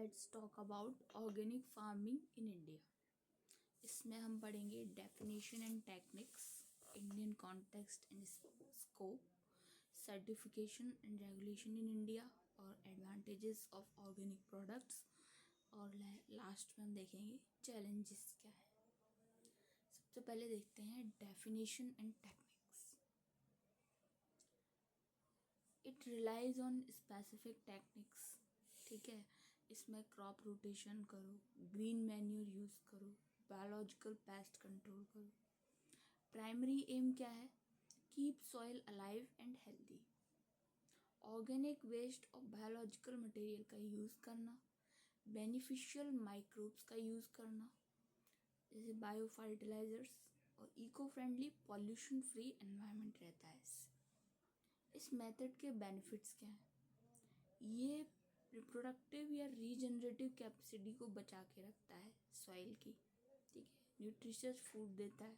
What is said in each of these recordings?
Let's talk about organic farming in India. इसमें हम पढ़ेंगे definition and techniques, Indian context and scope, certification and regulation in India और advantages of organic products, और last में हम देखेंगे चैलेंजेस क्या है। सबसे पहले देखते हैं definition and techniques. It relies on specific techniques. ठीक है, इसमें क्रॉप रोटेशन करो, ग्रीन मैन्यूर यूज़ करो, बायोलॉजिकल पेस्ट कंट्रोल करो। प्राइमरी एम क्या है? Keep soil alive and healthy. Organic waste और बायोलॉजिकल मटेरियल का यूज़ करना, बेनिफिशियल माइक्रोब्स का यूज़ करना जैसे बायो फर्टिलाइजर्स, और eco friendly pollution free environment रहता है इस मेथड के बेनिफिट्स क्या हैं? ये रिप्रोडक्टिव या रीजनरेटिव कैपेसिटी को बचा के रखता है सॉइल की। ठीक है, न्यूट्रिशियस फूड देता है।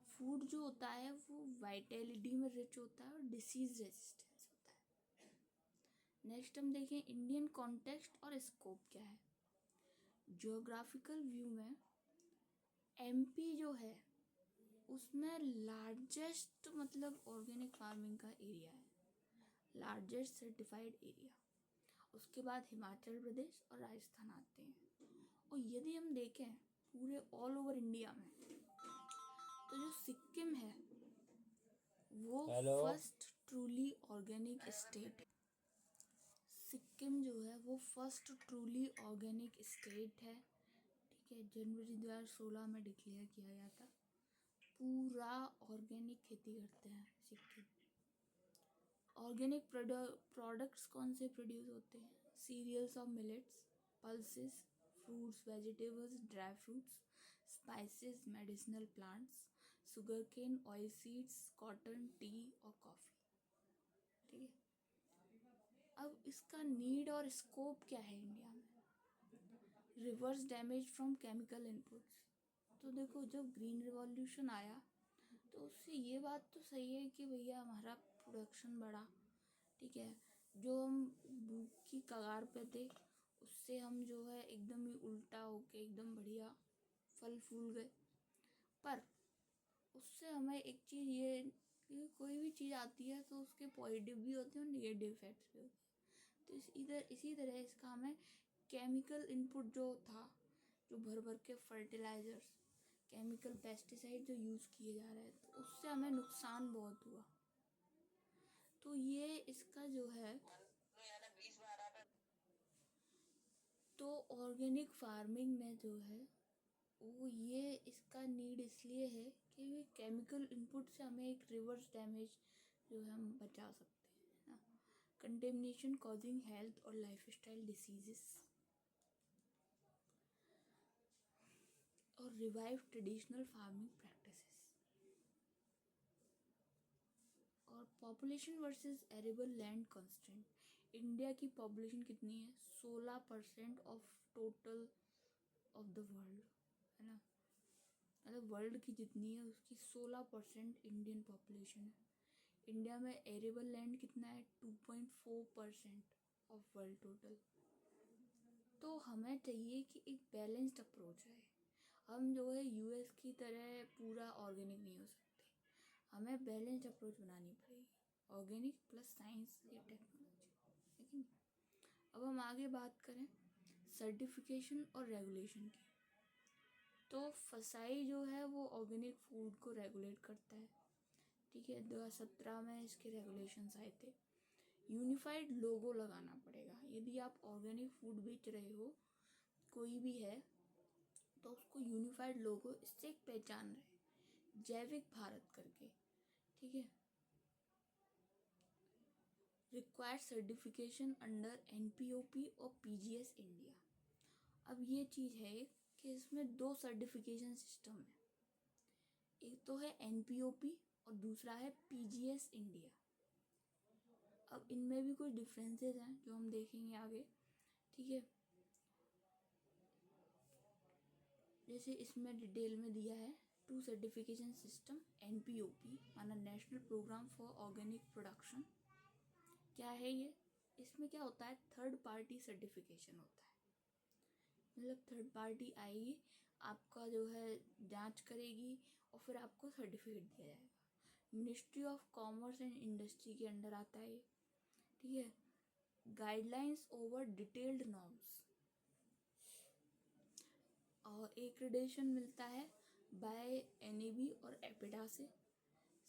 फूड जो होता है वो वाइटैलिटी में रिच होता है और डिसीज रेजिस्टेंस होता है। नेक्स्ट हम देखें इंडियन कॉन्टेक्स्ट और स्कोप क्या है। जियोग्राफिकल व्यू में एमपी जो है उसमें लार्जेस्ट मतलब ऑर्गेनिक फार्मिंग का एरिया है, लार्जेस्ट सर्टिफाइड एरिया। उसके बाद हिमाचल प्रदेश और राजस्थान आते हैं। और यदि हम देखें पूरे ऑल ओवर इंडिया में तो जो सिक्किम है वो फर्स्ट ट्रूली ऑर्गेनिक स्टेट है। सिक्किम जो है वो फर्स्ट ट्रूली ऑर्गेनिक स्टेट है। ठीक है, जनवरी 2016 में डिक्लेयर किया गया था। पूरा ऑर्गेनिक खेती करते हैं सिक्किम। ऑर्गेनिक प्रोडक्ट्स कौन से प्रोड्यूस होते हैं? Cereals of millets, pulses, fruits, vegetables, dry fruits, spices, medicinal plants, sugar cane, oil seeds, cotton, tea और कॉफ़ी। ठीक है, अब इसका नीड और स्कोप क्या है इंडिया में? Reverse damage from chemical inputs. तो देखो, जब ग्रीन रिवॉल्यूशन आया तो उससे ये बात तो सही है कि भैया हमारा प्रोडक्शन बढ़ा। ठीक है, जो हम भूख की कगार पे थे उससे हम जो है एकदम ही उल्टा होके एकदम बढ़िया फल फूल गए। पर उससे हमें एक चीज़ ये कि कोई भी चीज़ आती है तो उसके पॉजिटिव भी होते हैं और नेगेटिव इफेक्ट्स भी होते हैं। तो इसी तरह इसका हमें केमिकल इनपुट जो था, जो भर भर के फर्टिलाइजर्स, केमिकल पेस्टिसाइड जो यूज़ किए जा रहे हैं, तो उससे हमें नुकसान बहुत हुआ। तो ये इसका जो है तो ऑर्गेनिक फार्मिंग में जो है वो ये इसका नीड इसलिए है कि केमिकल इनपुट से हमें एक रिवर्स डैमेज जो है हम बचा सकते हैं ना, कंटेमिनेशन कॉजिंग हेल्थ और लाइफस्टाइल डिसीजेस, और रिवाइव ट्रेडिशनल फार्मिंग प्रैक्टिसेस। और population versus arable land constraint. India की पॉपुलेशन कितनी है? 16% of total of the world, है ना। मतलब वर्ल्ड की जितनी है उसकी 16% इंडियन पॉपुलेशन है। इंडिया में एरेबल लैंड कितना है? 2.4% ऑफ वर्ल्ड टोटल। तो हमें चाहिए कि एक बैलेंस्ड अप्रोच रहे। हम जो है यूएस की तरह पूरा ऑर्गेनिक नहीं हो सकते, हमें बैलेंस्ड अप्रोच बनानी पड़ेगी, ऑर्गेनिक प्लस साइंस या टेक्नोलॉजी, है कि नहीं। अब हम आगे बात करें सर्टिफिकेशन और रेगुलेशन की। तो फसाई जो है वो ऑर्गेनिक फूड को रेगुलेट करता है। ठीक है, 2017 में इसके रेगुलेशंस आए थे। यूनिफाइड लोगो लगाना पड़ेगा। यदि आप ऑर्गेनिक फूड बेच रहे हो, कोई भी है, तो उसको यूनिफाइड लोगो, इससे एक पहचान रहे, जैविक भारत करके। ठीक है, रिक्वायर्ड सर्टिफिकेशन अंडर एनपीओपी और पीजीएस इंडिया। अब ये चीज़ है कि इसमें 2 सर्टिफिकेशन सिस्टम है, एक तो है एनपीओपी और दूसरा है पीजीएस इंडिया। अब इनमें भी कुछ डिफरेंसेस हैं जो हम देखेंगे आगे। ठीक है, जैसे इसमें डिटेल में दिया है 2 सर्टिफिकेशन सिस्टम। एनपीओपी माना national programme for organic production. क्या है ये? इसमें क्या होता है, थर्ड पार्टी सर्टिफिकेशन होता है। मतलब थर्ड पार्टी आएगी, आपका जो है जांच करेगी और फिर आपको सर्टिफिकेट दिया जाएगा। Ministry of commerce and industry के अंडर आता है, ठीक है। गाइडलाइंस ओवर डिटेल्ड नॉर्म्स, और एक्रेडिटेशन मिलता है बाय एनएबी और एपिडा से।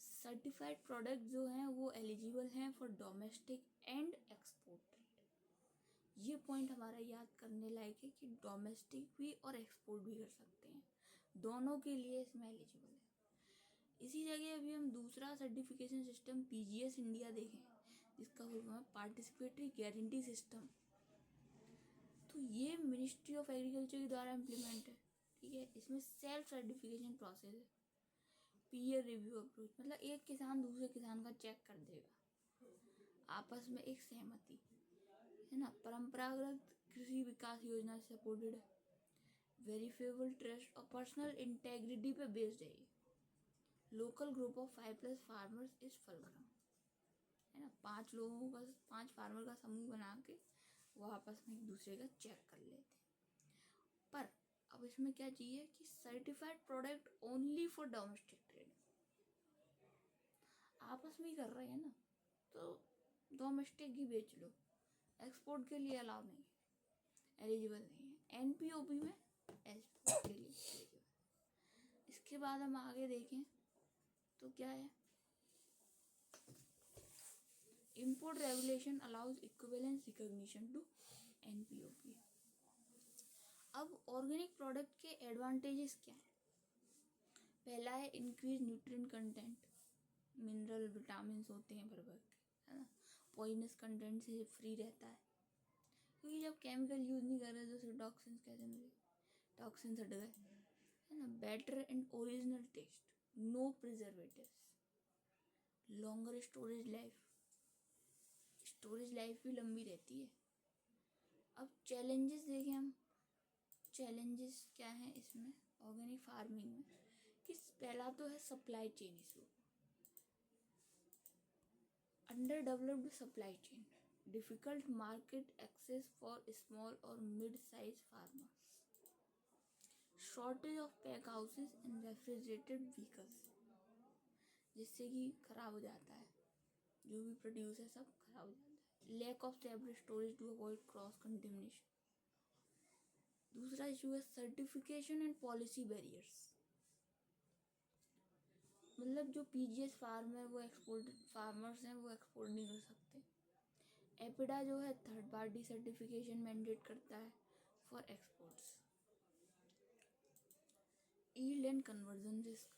सर्टिफाइड प्रोडक्ट जो हैं वो एलिजिबल हैं for domestic and export trade. ये पॉइंट हमारा याद करने लायक है कि डोमेस्टिक भी और एक्सपोर्ट भी कर सकते हैं, दोनों के लिए इसमें एलिजिबल है। इसी जगह अभी हम दूसरा सर्टिफिकेशन सिस्टम पीजीएस इंडिया देखें, जिसका फुल फॉर्म है पार्टिसिपेटरी गारंटी सिस्टम। तो ये मिनिस्ट्री ऑफ एग्रीकल्चर के द्वारा इम्प्लीमेंट है, ठीक है। इसमें सेल्फ सर्टिफिकेशन प्रोसेस है, पीयर रिव्यू अप्रोच, मतलब एक किसान दूसरे किसान का चेक कर देगा, आपस में एक सहमति है ना। परंपरागत कृषि विकास योजना से सपोर्टेड है, वेरीफेबल ट्रस्ट और पर्सनल इंटेग्रिटी पे बेस्ड है ये। Local group of 5+ farmers is fulcrum, है ना। 5 लोगों का, 5 फार्मर का समूह बना के वो आपस में एक दूसरे का चेक कर लेते हैं। पर अब इसमें क्या चाहिए कि certified product only for domestic trade, आपस में ही कर रहे हैं ना, तो डोमेस्टिक ही बेच लो, एक्सपोर्ट के लिए अलाउ नहीं है, एलिजिबल नहीं है। एनपीओपी में एक्सपोर्ट के लिए एलिजिबल। इसके बाद हम आगे देखें तो क्या है, import regulation allows equivalence recognition to NPOP. अब ऑर्गेनिक प्रोडक्ट के एडवांटेजेस क्या हैं? पहला है increase nutrient content, mineral vitamin होते हैं भर भर के, है ना। पॉइजनस कंटेंट से फ्री रहता है, क्योंकि जब केमिकल यूज़ नहीं कर रहे तो उसके टॉक्सिन्स कैसे मिले, टॉक्सिन्स हट गए, है ना। Better and original taste, no preservatives, longer storage life, storage life भी लंबी रहती है। अब चैलेंजेस देखें हम, चैलेंजेस क्या हैं इसमें ऑर्गेनिक फार्मिंग में, कि पहला तो है supply chain issue, underdeveloped supply chain, difficult market access for small और mid size farmers, shortage of pack houses and refrigerated vehicles, जिससे कि खराब हो जाता है, जो भी प्रोड्यूस है सब खराब हो जाता है। Lack of separate storage to avoid cross contamination. दूसरा इशू है सर्टिफिकेशन एंड पॉलिसी बैरियर्स, मतलब जो पीजीएस फार्म है वो एक्सपोर्ट फार्मर्स हैं वो एक्सपोर्ट नहीं कर सकते। एपिडा जो है थर्ड पार्टी सर्टिफिकेशन मैंडेट करता है for exports. Yield and conversion risk,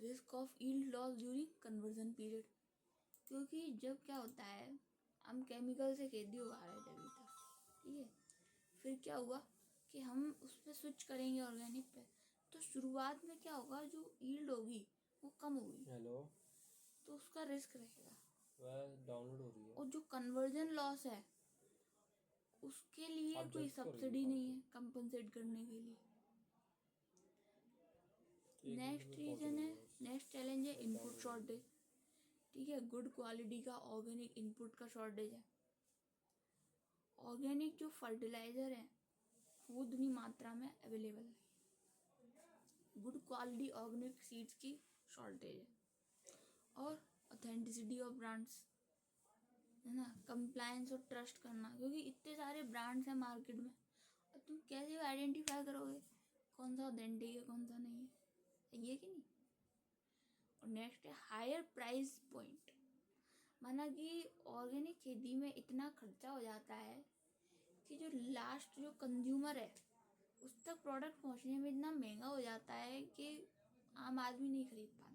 risk of yield loss during conversion period, क्योंकि जब क्या होता है हम केमिकल से खेती उगा रहे थे अभी तक, ठीक है, फिर क्या हुआ कि हम उस पर स्विच करेंगे ऑर्गेनिक पे, तो शुरुआत में क्या होगा, जो यील्ड होगी वो कम होगी, हेलो, तो उसका रिस्क रहेगा। वह डाउनलोड हो रही है। और जो कन्वर्जन लॉस है उसके लिए आप कोई जल्द करो ये सब्सिडी काम नहीं है कंपनसेट करने के लिए। एक मिनट नेक्स्ट में पहुंच रीजन रही है, है बस। नेक्स्ट चैलेंज है बस इनपुट डाउनलोड हो रही शॉर्टेज, ठीक है। गुड क्वालिटी का ऑर्गेनिक इनपुट का शॉर्टेज है। ऑर्गेनिक जो फर्टिलाइजर है वो उतनी मात्रा में अवेलेबल नहीं, गुड क्वालिटी ऑर्गेनिक सीड्स की शॉर्टेज है, और ऑथेंटिसिटी ऑफ ब्रांड्स, है ना। कंप्लायंस और ट्रस्ट करना, क्योंकि इतने सारे ब्रांड्स हैं मार्केट में, और तुम कैसे आइडेंटिफाई करोगे कौन सा ऑथेंटिक है कौन सा नहीं है, ये कि नहीं। और नेक्स्ट है हायर प्राइस पॉइंट, माना कि ऑर्गेनिक खेती में इतना खर्चा हो जाता है कि जो लास्ट जो कंज्यूमर है उस तक प्रोडक्ट पहुंचने में इतना महंगा हो जाता है कि आम आदमी नहीं खरीद पाता,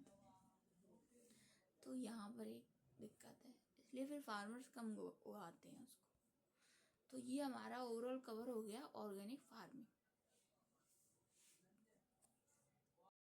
तो यहाँ पर एक दिक्कत है, इसलिए फिर फार्मर्स कम उगाते हैं उसको। तो ये हमारा ओवरऑल कवर हो गया ऑर्गेनिक फार्मिंग।